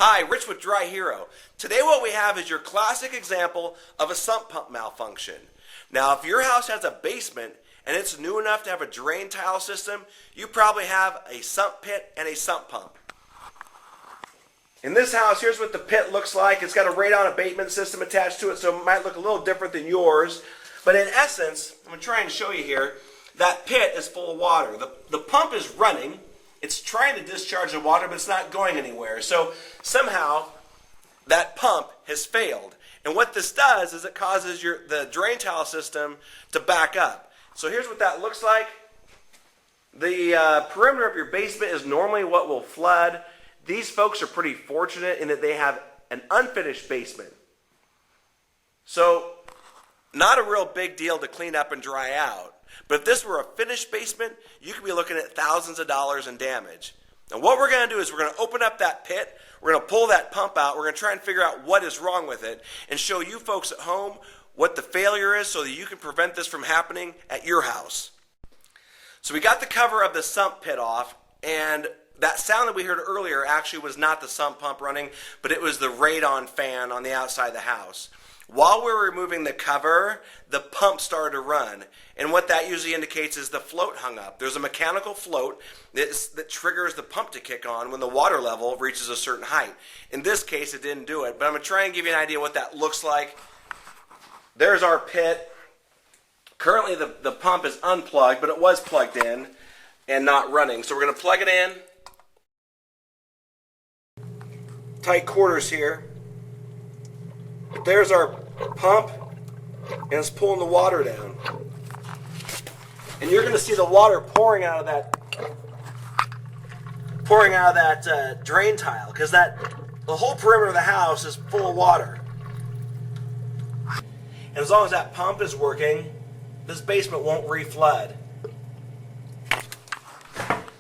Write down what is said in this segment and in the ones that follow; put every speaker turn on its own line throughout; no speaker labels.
Hi, Rich with Dry Hero. Today what we have is your classic example of a sump pump malfunction. Now if your house has a basement and it's new enough to have a drain tile system, you probably have a sump pit and a sump pump. In this house, here's what the pit looks like. It's got a radon abatement system attached to it, so it might look a little different than yours. But in essence, I'm going to try and show you here, that pit is full of water. The pump is running. It's trying to discharge the water, but it's not going anywhere. So somehow that pump has failed. And what this does is it causes the drain tile system to back up. So here's what that looks like. The perimeter of your basement is normally what will flood. These folks are pretty fortunate in that they have an unfinished basement. So not a real big deal to clean up and dry out. But if this were a finished basement, you could be looking at thousands of dollars in damage. And what we're going to do is we're going to open up that pit, we're going to pull that pump out, we're going to try and figure out what is wrong with it, and show you folks at home what the failure is so that you can prevent this from happening at your house. So we got the cover of the sump pit off, and that sound that we heard earlier actually was not the sump pump running, but it was the radon fan on the outside of the house. While we were removing the cover, the pump started to run. And what that usually indicates is the float hung up. There's a mechanical float that triggers the pump to kick on when the water level reaches a certain height. In this case, it didn't do it, but I'm going to try and give you an idea what that looks like. There's our pit. Currently, the pump is unplugged, but it was plugged in and not running. So we're going to plug it in. Tight quarters here. There's our pump, and it's pulling the water down. And you're going to see the water pouring out of that drain tile, because the whole perimeter of the house is full of water. And as long as that pump is working, this basement won't reflood.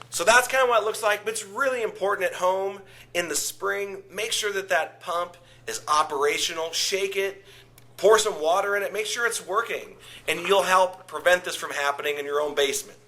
So that's kind of what it looks like, but it's really important at home in the spring. Make sure that pump is operational. Shake it, pour some water in it, make sure it's working, and you'll help prevent this from happening in your own basement.